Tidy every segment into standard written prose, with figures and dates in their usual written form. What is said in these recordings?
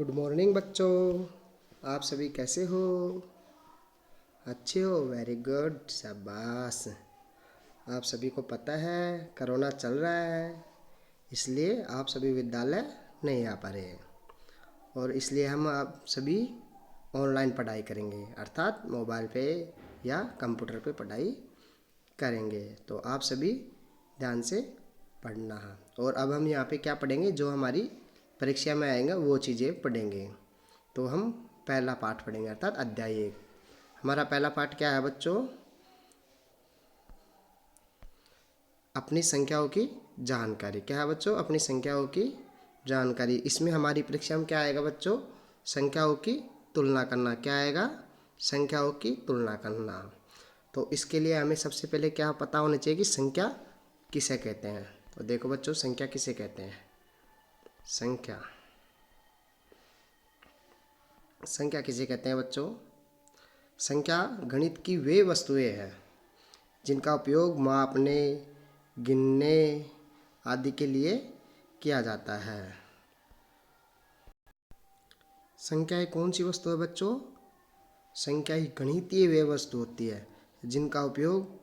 Good morning बच्चों। आप सभी कैसे हो? अच्छे हो? वेरी गुड, शाबाश। आप सभी को पता है कोरोना चल रहा है, इसलिए आप सभी विद्यालय नहीं आ पा रहे हैं और इसलिए हम आप सभी ऑनलाइन पढ़ाई करेंगे, अर्थात मोबाइल पे या कंप्यूटर पे पढ़ाई करेंगे। तो आप सभी ध्यान से पढ़ना है। और अब हम यहाँ पे क्या पढ़ेंगे, जो हमारी परीक्षा में आएगा वो चीज़ें पढ़ेंगे। तो हम पहला पाठ पढ़ेंगे, अर्थात अध्याय 1। हमारा पहला पाठ क्या है बच्चों? अपनी संख्याओं की जानकारी। क्या है बच्चों? अपनी संख्याओं की जानकारी। इसमें हमारी परीक्षा में क्या आएगा बच्चों? संख्याओं की तुलना करना। क्या आएगा? संख्याओं की तुलना करना। तो इसके लिए हमें सबसे पहले क्या पता होना चाहिए कि संख्या किसे कहते हैं। तो देखो बच्चों, संख्या किसे कहते हैं? संख्या संख्या किसे कहते हैं बच्चों? संख्या गणित की वे वस्तुएं हैं जिनका उपयोग मापने, गिनने आदि के लिए किया जाता है। संख्याएं कौन सी वस्तु है बच्चों? संख्या ही गणितीय वे वस्तु होती है जिनका उपयोग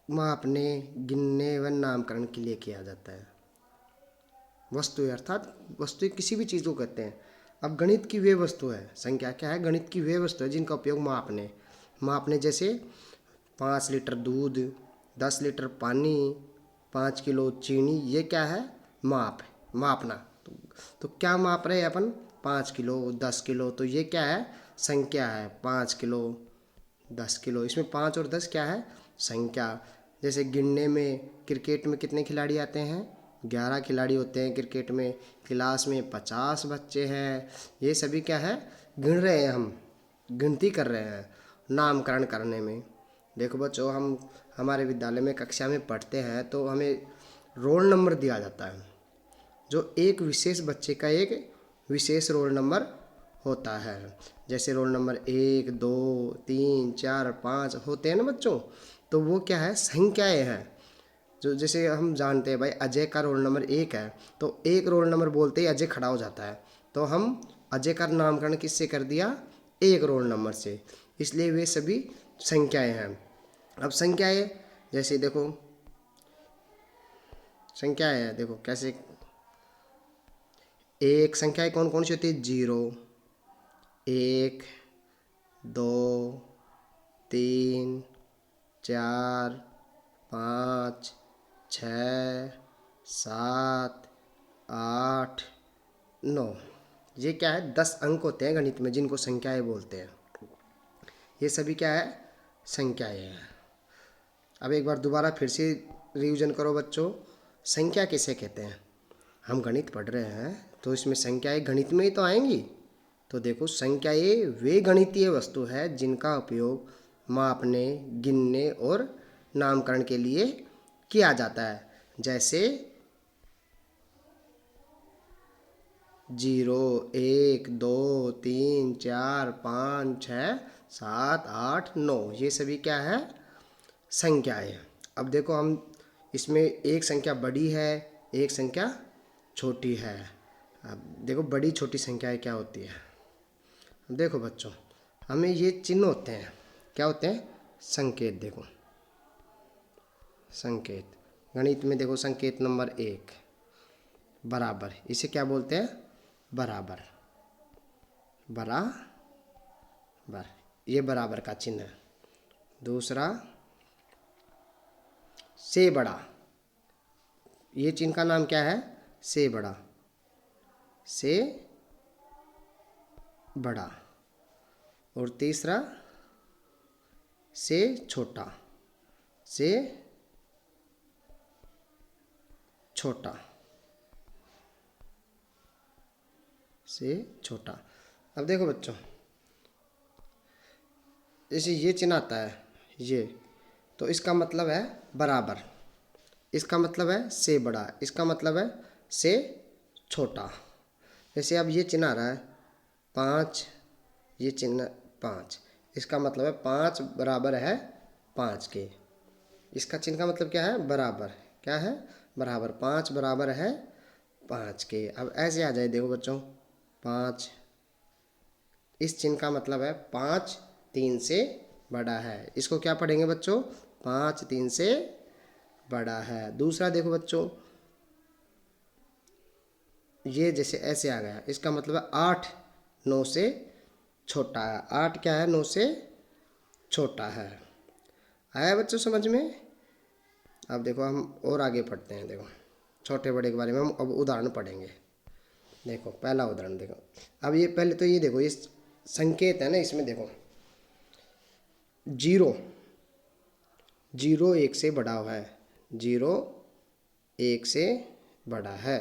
मापने, गिनने व नामकरण के लिए किया जाता है। वस्तु अर्थात वस्तु किसी भी चीज़ को कहते हैं। अब गणित की वे वस्तु है, संख्या क्या है? गणित की वे वस्तु है जिनका उपयोग मापने जैसे 5 लीटर दूध, 10 लीटर पानी, 5 किलो चीनी, ये क्या है? मापना। तो क्या माप रहे हैं अपन? 5 किलो, 10 किलो। तो ये क्या है? संख्या है। 5 किलो, 10 किलो, इसमें 5 और 10 क्या है? संख्या। जैसे गिनने में, क्रिकेट में कितने खिलाड़ी आते हैं? 11 खिलाड़ी होते हैं क्रिकेट में। क्लास में 50 बच्चे हैं। ये सभी क्या है? गिन रहे हैं, हम गिनती कर रहे हैं नामकरण करने में। देखो बच्चों, हम हमारे विद्यालय में कक्षा में पढ़ते हैं तो हमें रोल नंबर दिया जाता है, जो एक विशेष बच्चे का एक विशेष रोल नंबर होता है। जैसे रोल नंबर 1, 2, 3, 4, 5 होते हैं ना बच्चों। तो वो क्या है? संख्याएं हैं। जो जैसे हम जानते हैं भाई, अजय का रोल नंबर 1 है, तो एक रोल नंबर बोलते ही अजय खड़ा हो जाता है। तो हम अजय का नामकरण किससे कर दिया? एक रोल नंबर से। इसलिए वे सभी संख्याएं हैं। अब संख्याएं जैसे देखो, संख्याएं हैं, देखो कैसे। एक संख्याएं कौन कौन सी होती है? 0, 1, 2, 3, 4, 5, 6, 7, 8, 9। ये क्या है? 10 अंक होते हैं गणित में जिनको संख्याएं बोलते हैं। ये सभी क्या है? संख्याएं हैं। अब एक बार दोबारा फिर से रिवीजन करो बच्चों। संख्या किसे कहते हैं? हम गणित पढ़ रहे हैं तो इसमें संख्याएं गणित में ही तो आएंगी। तो देखो, संख्याएं वे गणितीय वस्तु है जिनका उपयोग मापने, गिनने और नामकरण के लिए किया जाता है। जैसे 0, 1, 2, 3, 4, 5, 6, 7, 8, 9, ये सभी क्या है? संख्याएं। अब देखो, हम इसमें एक संख्या बड़ी है, एक संख्या छोटी है। अब देखो, बड़ी छोटी संख्याएं क्या होती है? देखो बच्चों, हमें ये चिन्ह होते हैं, क्या होते हैं? संकेत। देखो संकेत, गणित में देखो संकेत नंबर 1 बराबर, इसे क्या बोलते हैं? बराबर। ये बराबर का चिन्ह है। दूसरा से बड़ा, ये चिन्ह का नाम क्या है? से बड़ा। से बड़ा। और तीसरा से छोटा। से छोटा। से छोटा। अब देखो बच्चों, जैसे ये चिन्ह आता है ये, तो इसका मतलब है बराबर, इसका मतलब है से बड़ा, इसका मतलब है से छोटा। जैसे अब ये चिन्ह आ रहा है 5, ये चिन्ह 5, इसका मतलब है 5 बराबर है 5 के। इसका चिन्ह का मतलब क्या है? बराबर। क्या है? बराबर। 5 बराबर है 5 के। अब ऐसे आ जाए, देखो बच्चों 5, इस चिन्ह का मतलब है 5 3 से बड़ा है। इसको क्या पढ़ेंगे बच्चों? 5 3 से बड़ा है। दूसरा देखो बच्चों, ये जैसे ऐसे आ गया, इसका मतलब है 8 9 से छोटा है। 8 क्या है? 9 से छोटा है। आया बच्चों समझ में? अब देखो हम और आगे पढ़ते हैं। देखो छोटे बड़े के बारे में हम अब उदाहरण पढ़ेंगे। देखो पहला उदाहरण देखो। अब ये पहले तो ये देखो, ये संकेत है ना, इसमें देखो 0 0 1 से बड़ा हुआ है। 0 1 से बड़ा है।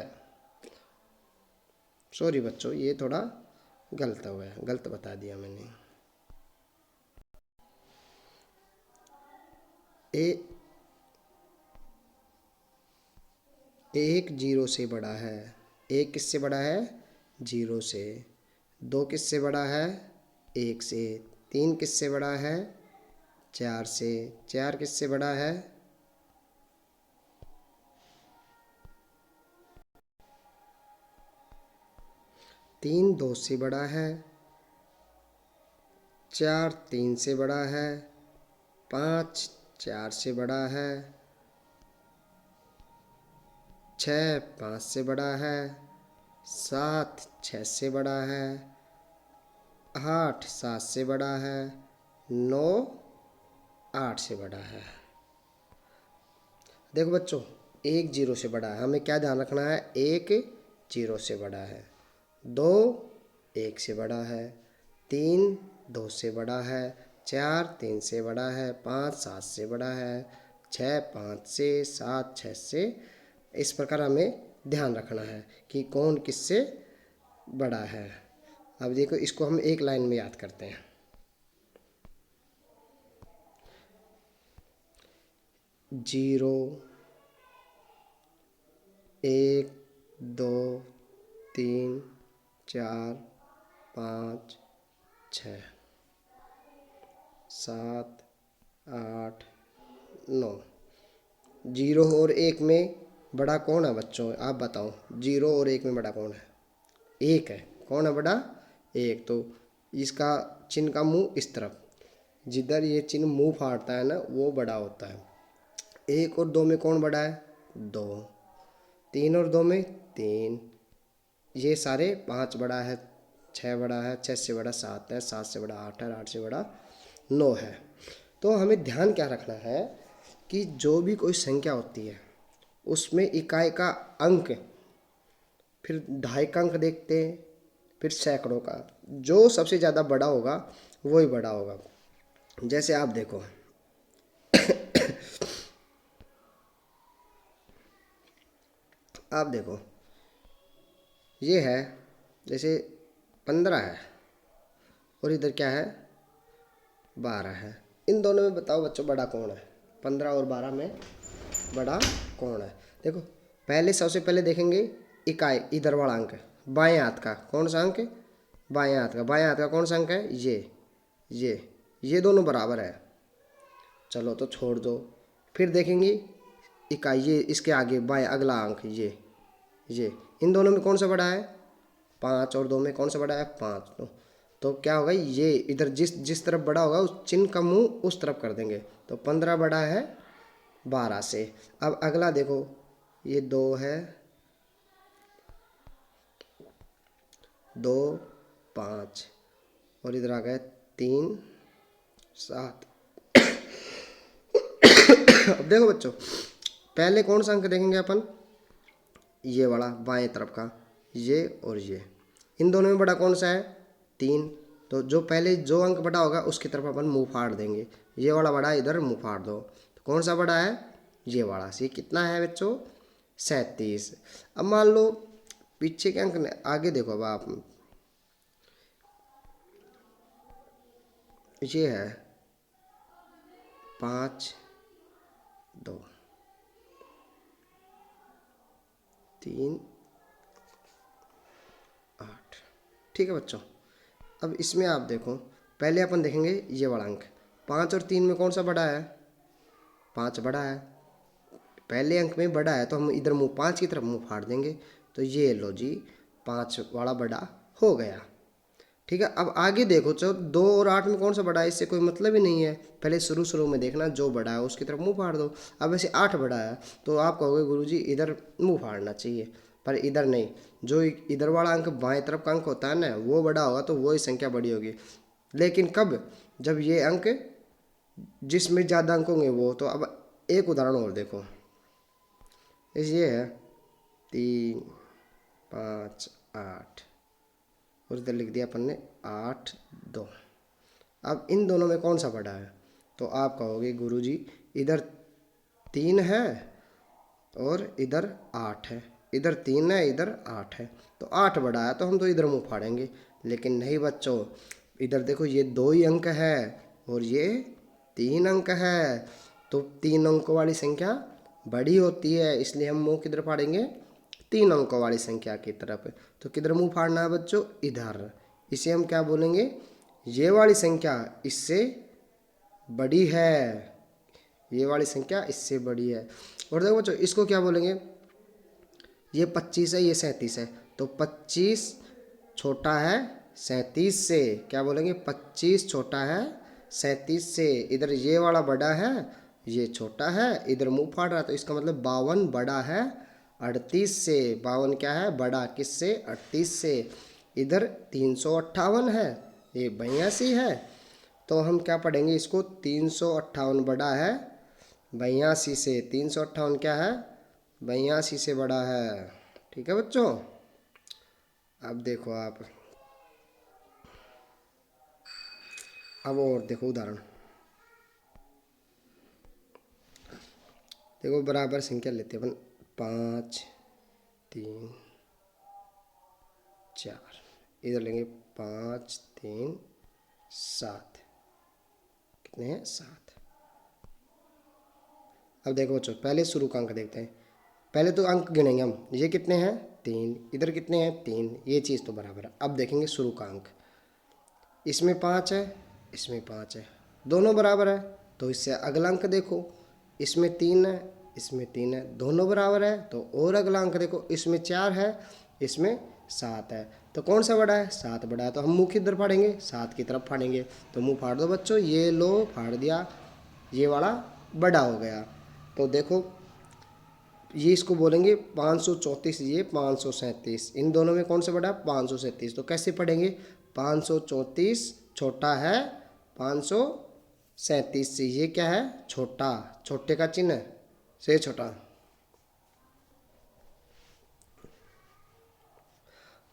सॉरी बच्चों, ये थोड़ा गलत हुआ है, गलत बता दिया मैंने। ए 1 0 से बड़ा है। 1 किससे बड़ा है? 0 से। 2 किससे बड़ा है? 1 से। 3 किससे बड़ा है? 4 से। 4 किससे बड़ा है? 3 2 से बड़ा है। 4 3 से बड़ा है। 5 4 से बड़ा है। 6 5 से बड़ा है। 7 6 से बड़ा है। 8 7 से बड़ा है। 9 8 से बड़ा है। देखो बच्चों, 1 0 से बड़ा है, हमें क्या ध्यान रखना है? 1 0 से बड़ा है। 2 1 से बड़ा है। 3 2 से बड़ा है। 4 3 से बड़ा है। 5 7 से बड़ा है। 6 5 से, 7 6 से। इस प्रकार हमें ध्यान रखना है कि कौन किससे बड़ा है। अब देखो इसको हम एक लाइन में याद करते हैं। 0 1 2 3 4 5 6 7 8 9। 0 और 1 में बड़ा कौन है बच्चों? आप बताओ, 0 और 1 में बड़ा कौन है? 1 है। कौन है बड़ा? 1। तो इसका चिन्ह का मुंह इस तरफ, जिधर ये चिन्ह मुंह फाड़ता है ना, वो बड़ा होता है। 1 और 2 में कौन बड़ा है? 2। 3 और 2 में 3। ये सारे 5 बड़ा है, 6 बड़ा है, 6 से बड़ा 7 है, 7 से बड़ा 8 है, 8 से बड़ा 9 है। तो हमें ध्यान क्या रखना है कि जो भी कोई संख्या होती है उसमें इकाई का अंक, फिर दहाई का अंक देखते हैं, फिर सैकड़ों का। जो सबसे ज़्यादा बड़ा होगा वही बड़ा होगा। जैसे आप देखो आप देखो, ये है जैसे 15 है और इधर क्या है? 12 है। इन दोनों में बताओ बच्चों बड़ा कौन है? 15 और 12 में बड़ा कौन है? देखो पहले, सबसे पहले देखेंगे इकाई, इधर वाला अंक बाएं हाथ का। कौन सा अंक? बाएं हाथ का। बाएं हाथ का कौन सा अंक है? ये दोनों बराबर है। चलो तो छोड़ दो। फिर देखेंगे इकाई, ये इसके आगे बाएं अगला अंक, ये इन दोनों में कौन सा बड़ा है? 5 और 2 में कौन सा बड़ा है? 5। तो क्या होगा? ये इधर जिस जिस तरफ बड़ा होगा उस चिन्ह का मुंह उस तरफ कर देंगे। तो 15 बड़ा है 12 से। अब अगला देखो, ये 2 है, 2 5 और इधर आ गए 3 7। अब देखो बच्चों, पहले कौन सा अंक देखेंगे अपन? ये वाला बाएं तरफ का, ये और ये। इन दोनों में बड़ा कौन सा है? 3। तो जो पहले जो अंक बड़ा होगा उसकी तरफ अपन मुंह फाड़ देंगे। ये वाला बड़ा है, इधर मुंह फाड़ दो। तो कौन सा बड़ा है? ये वाला। सी कितना है बच्चों? 37। अब मान लो पीछे के अंक आगे देखो। अब आप ये है 5 2 3 8। ठीक है बच्चों। अब इसमें आप देखो, पहले अपन देखेंगे ये वाला अंक। 5 और 3 में कौन सा बड़ा है? 5 बड़ा है। पहले अंक में बड़ा है तो हम इधर मुंह 5 की तरफ मुंह फाड़ देंगे। तो ये लो जी 5 वाला बड़ा हो गया। ठीक है, अब आगे देखो, चलो 2 और 8 में कौन सा बड़ा है, इससे कोई मतलब ही नहीं है। पहले शुरू में देखना जो बड़ा है उसकी तरफ मुंह फाड़ दो। अब ऐसे 8 बड़ा है तो आप कहोगे गुरुजी इधर मुंह फाड़ना चाहिए, पर इधर नहीं। जो इधर वाला अंक बाएं तरफ का अंक होता है ना, वो बड़ा होगा तो वही संख्या बड़ी होगी। लेकिन कब, जब ये अंक जिसमें ज़्यादा अंक होंगे वो। तो अब एक उदाहरण और देखो, ये है 3 5 8 और इधर लिख दिया अपन ने 8 2। अब इन दोनों में कौन सा बड़ा है, तो आप कहोगे गुरुजी इधर 3 है और इधर 8 है, इधर 3 है इधर 8 है, तो 8 बड़ा है तो हम तो इधर मुंह फाड़ेंगे। लेकिन नहीं बच्चों, इधर देखो ये 2 ही अंक है और ये 3 अंक है, तो 3 अंकों वाली संख्या बड़ी होती है, इसलिए हम मुंह किधर फाड़ेंगे, 3 अंकों वाली संख्या की तरफ। तो किधर मुंह फाड़ना है बच्चों, इधर। इसे हम क्या बोलेंगे, ये वाली संख्या इससे बड़ी है, ये वाली संख्या इससे बड़ी है। और देखो बच्चों इसको क्या बोलेंगे, ये 25 है ये 37 है, तो 25 छोटा है 37 से, क्या बोलेंगे 25 छोटा है 37 से। इधर ये वाला बड़ा है ये छोटा है, इधर मुंह फाड़ रहा है, तो इसका मतलब 52 बड़ा है 38 से। 52 क्या है, बड़ा किससे, 38 से। इधर 358 है, ये 82 है, तो हम क्या पढ़ेंगे इसको, 358 बड़ा है 82 से। 358 क्या है, 82 से बड़ा है। ठीक है बच्चों, अब देखो आप, अब और देखो उदाहरण। देखो बराबर संख्या लेते हैं अपन, 5 3 4, इधर लेंगे 5 3 7, कितने हैं 7। अब देखो बच्चों पहले शुरू का अंक देखते हैं, पहले तो अंक गिनेंगे हम, ये कितने हैं 3, इधर कितने हैं 3, ये चीज़ तो बराबर है। अब देखेंगे शुरू का अंक, इसमें 5 है इसमें 5 है, दोनों बराबर है, तो इससे अगला अंक देखो, इसमें 3 है इसमें 3 है, दोनों बराबर है, तो और अगला अंक देखो, इसमें 4 है इसमें 7 है, तो कौन सा बड़ा है, 7 बड़ा है, तो हम मुंह किधर फाड़ेंगे, 7 की तरफ फाड़ेंगे। तो मुंह फाड़ दो बच्चों, ये लो फाड़ दिया, ये वाला बड़ा हो गया। तो देखो ये इसको बोलेंगे 534, ये 537, इन दोनों में कौन सा बड़ा है 537, तो कैसे पढ़ेंगे, 534 छोटा है 537 से, ये क्या है छोटा, छोटे का चिन्ह से छोटा।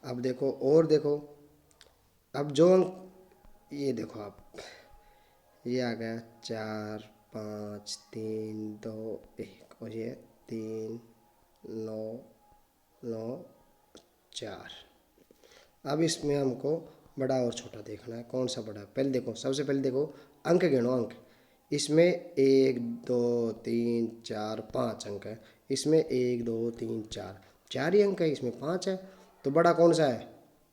अब देखो और देखो, अब जो ये देखो आप, ये आ गया 4 5 3 2 1, और ये 3 9 9 4। अब इसमें हमको बड़ा और छोटा देखना है, कौन सा बड़ा है। पहले देखो, सबसे पहले देखो अंक गिनो, अंक इसमें 1 2 3 4 5 अंक है, इसमें 1 2 3 4 4 ही अंक है, इसमें 5 है, तो बड़ा कौन सा है,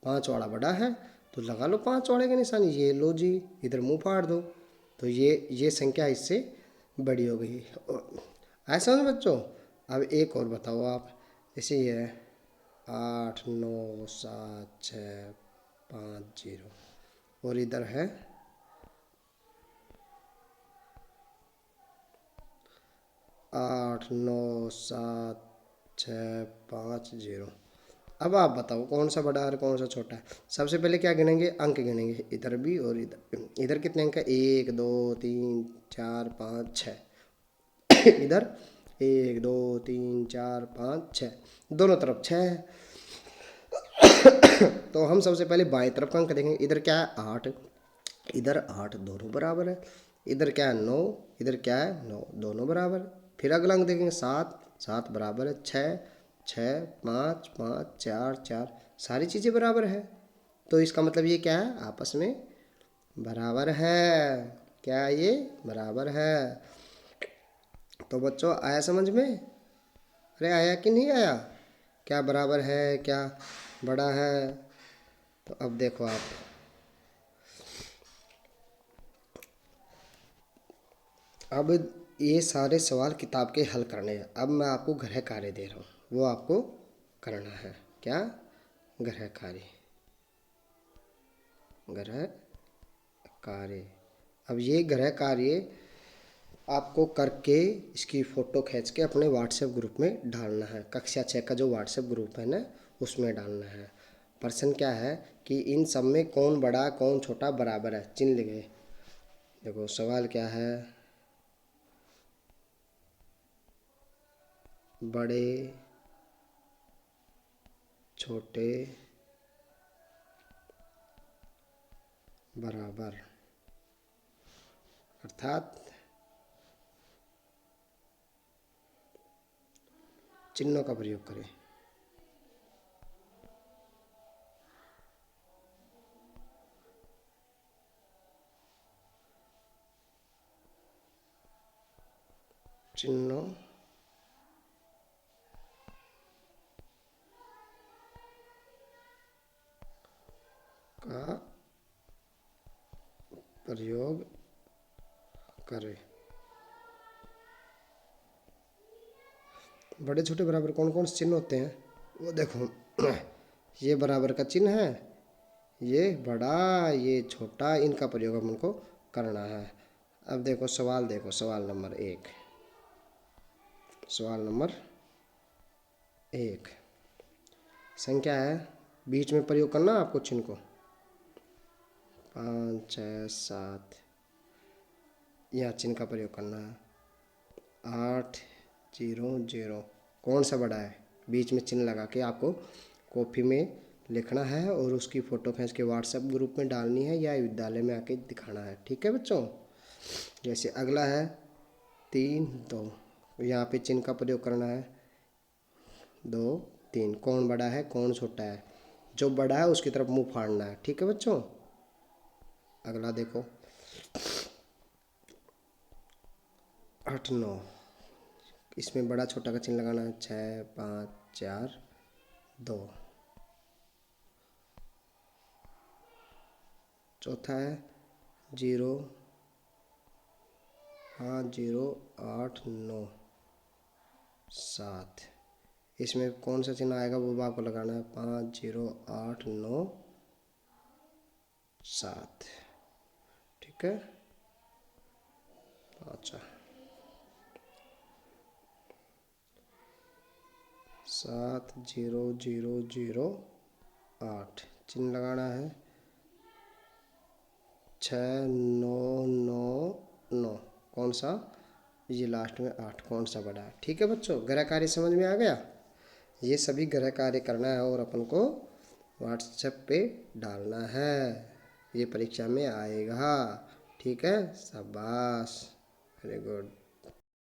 5 वाला बड़ा है, तो लगा लो 5 वाले का निशान, ये लो जी इधर मुंह फाड़ दो, तो ये संख्या इससे बड़ी हो गई। ऐसा ना बच्चों, अब एक और बताओ आप, जैसे ये है 8 9 7 6 5 0, और इधर है 8 9 7 6 5 0। अब आप बताओ कौन सा बड़ा है और कौन सा छोटा है। सबसे पहले क्या गिनेंगे, अंक गिनेंगे, इधर भी और इधर कितने अंक है, 1 2 3 4 5 6, इधर 1 2 3 4 5 6, दोनों तरफ 6 है। तो हम सबसे पहले बाएं तरफ का अंक देखेंगे, इधर क्या है 8, इधर 8, दोनों बराबर है। इधर क्या है 9, इधर क्या है 9, दोनों बराबर है। फिर अगला अंक देखेंगे 7, 7 बराबर है, 6 6 5 5 4 4, सारी चीज़ें बराबर है, तो इसका मतलब ये क्या है, आपस में बराबर है। क्या है ये, बराबर है। तो बच्चों आया समझ में, अरे आया कि नहीं आया, क्या बराबर है क्या बड़ा है। तो अब देखो आप, अब ये सारे सवाल किताब के हल करने हैं। अब मैं आपको गृह कार्य दे रहा हूँ, वो आपको करना है। क्या? गृह कार्य, गृह कार्य। अब ये गृह कार्य आपको करके इसकी फ़ोटो खींच के अपने व्हाट्सएप ग्रुप में डालना है। कक्षा 6 का जो व्हाट्सएप ग्रुप है ना, उसमें डालना है। प्रश्न क्या है कि इन सब में कौन बड़ा कौन छोटा बराबर है, चिन्ह लिखे। देखो सवाल क्या है, बड़े छोटे बराबर, अर्थात चिन्हों का प्रयोग करें। चिन्हों का प्रयोग करें। बड़े छोटे बराबर कौन कौन से चिन्ह होते हैं वो देखो। ये बराबर का चिन्ह है, ये बड़ा, ये छोटा, इनका प्रयोग हम उनको करना है। अब देखो सवाल, देखो सवाल नंबर 1, सवाल नंबर 1 संख्या है, बीच में प्रयोग करना आपको चिन्ह को। 5 6 7, यहाँ चिन्ह का प्रयोग करना है। 8 0 0, कौन सा बड़ा है, बीच में चिन्ह लगा के आपको कॉपी में लिखना है और उसकी फ़ोटो खींच के व्हाट्सएप ग्रुप में डालनी है या विद्यालय में आके दिखाना है। ठीक है बच्चों। जैसे अगला है 3 2, यहाँ पे चिन्ह का प्रयोग करना है। 2 3, कौन बड़ा है कौन छोटा है, जो बड़ा है उसकी तरफ मुंह फाड़ना है। ठीक है बच्चों। अगला देखो 8 9, इसमें बड़ा छोटा का चिन्ह लगाना है। 6 5 4 2, चौथा है 0 5 0 8 9 7, इसमें कौन सा चिन्ह आएगा वो आपको लगाना है। 5 0 8 9 7। ठीक है। अच्छा 7 0 0 0 8, चिन्ह लगाना है। 6 9 9 9, कौन सा, ये लास्ट में 8, कौन सा बड़ा है। ठीक है बच्चों, गृह कार्य समझ में आ गया। ये सभी गृह कार्य करना है और अपन को व्हाट्सएप पे डालना है, ये परीक्षा में आएगा। ठीक है, शाबाश, वेरी गुड।